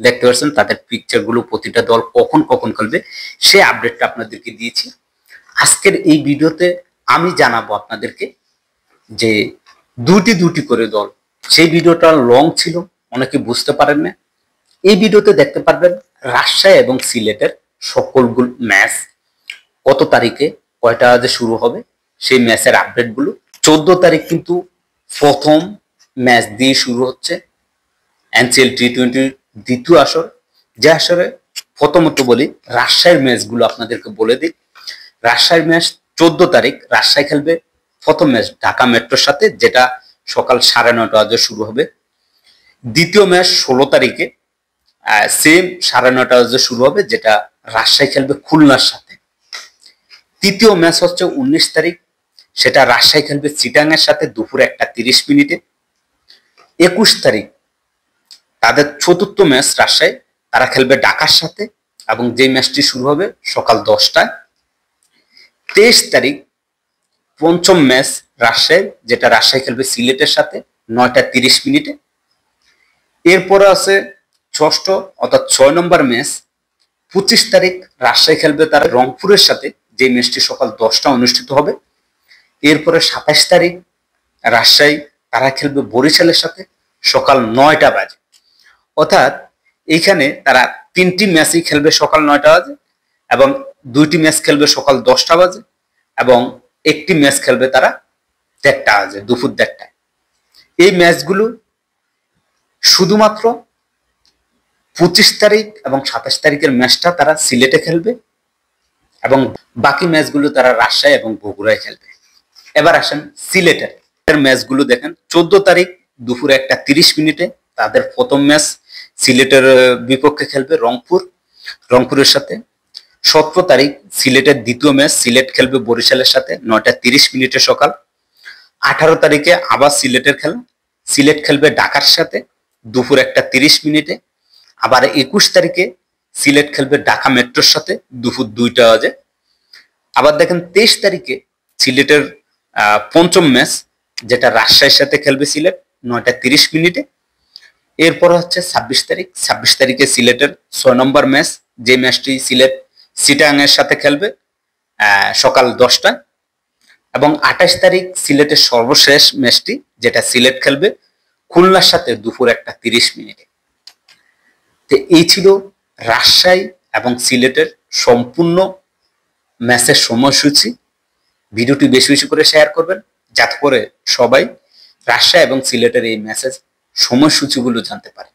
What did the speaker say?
দেখতে পাচ্ছেন তাদের পিকচারগুলো, প্রতিটা দল কখন কখন খেলবে সেই আপডেটটা আপনাদেরকে দিয়েছি। আজকের এই ভিডিওতে আমি জানাবো আপনাদেরকে যে দুটি করে দল। সেই ভিডিওটা লং ছিল, অনেকে বুঝতে পারেন না। এই ভিডিওতে দেখতে পারবেন রাজশাহী এবং সিলেটের সকলগুলো ম্যাচ কত তারিখে কয়টা বাজে শুরু হবে সেই ম্যাচের আপডেটগুলো। 14 তারিখ কিন্তু প্রথম ম্যাচ দিয়ে শুরু হচ্ছে এনসিএল টি20 দ্বিতীয় আসর। যে আসরে প্রথমত বলি রাজশাহীর ম্যাচগুলো আপনাদেরকে বলে দিই। রাজশাহীর ম্যাচ 14 তারিখ রাজশাহী খেলবে প্রথম ম্যাচ ঢাকা মেট্রোর সাথে, যেটা সকাল 9:30 বাজে শুরু হবে। দ্বিতীয় ম্যাচ 16 তারিখে সেম 9:30 বাজে শুরু হবে, যেটা রাজশাহী খেলবে খুলনার সাথে। তৃতীয় ম্যাচ হচ্ছে 19 তারিখ, সেটা রাজশাহী খেলবে চিটাগাংয়ের সাথে দুপুর 1:30। 21 তারিখ তাদের চতুর্থ ম্যাচ রাজশাহী, তারা খেলবে ঢাকার সাথে এবং যে ম্যাচটি শুরু হবে সকাল 10টায়। 23 তারিখ পঞ্চম ম্যাচ রাজশাহী, যেটা রাজশাহী খেলবে সিলেটের সাথে 9:30। এরপরে আছে ষষ্ঠ অর্থাৎ 6 নম্বর ম্যাচ 25 তারিখ রাজশাহী খেলবে তারা রংপুরের সাথে, যে ম্যাচটি সকাল 10টা অনুষ্ঠিত হবে। এরপরে 27 তারিখ রাজশাহী তারা খেলবে বরিশালের সাথে সকাল 9টা বাজে। অর্থাৎ এইখানে তারা 3টি ম্যাচই খেলবে সকাল 9টা বাজে এবং 2টি ম্যাচ খেলবে সকাল 10টা বাজে এবং একটি ম্যাচ খেলবে তারা 1:30 বাজে, দুপুর 1:30টায়। এই ম্যাচগুলো শুধুমাত্র 25 তারিখ এবং 27 তারিখের ম্যাচটা তারা সিলেটে খেলবে এবং বাকি ম্যাচগুলো তারা রাজশাহী এবং বগুড়ায় খেলবে। এবার আসেন সিলেটের ম্যাচগুলো দেখেন। 14 তারিখ দুপুর 1:30 তাদের প্রথম ম্যাচ সিলেটের বিপক্ষে খেলবে রংপুরের সাথে। 17 তারিখ সিলেটের দ্বিতীয় ম্যাচ, সিলেট খেলবে বরিশালের সাথে 9:30 সকাল। 18 তারিখে আবার সিলেটের খেলা, সিলেট খেলবে ঢাকার সাথে দুপুর 1:30। আবার 21 তারিখে সিলেট খেলবে ঢাকা মেট্রোর সাথে দুপুর 2টা বাজে। আবার দেখেন 23 তারিখে সিলেটের পঞ্চম ম্যাচ, যেটা রাজশাহীর সাথে খেলবে সিলেট 9:30। এরপর হচ্ছে 26 তারিখে সিলেটের 6 নম্বর ম্যাচ, যে ম্যাচটি সিলেট চিটাগাংয়ের সাথে খেলবে সকাল 10টায়। এবং 28 তারিখ সিলেটের সর্বশেষ ম্যাচটি, যেটা সিলেট খেলবে খুলনার সাথে দুপুর 1:30। তো এই ছিল রাজশাহী এবং সিলেটের সম্পূর্ণ ম্যাচের সময়সূচি। ভিডিওটি বেশি বেশি করে শেয়ার করবেন, যাতে করে সবাই রাজশাহী এবং সিলেটের এই ম্যাচের সময়সূচিগুলো জানতে পারে।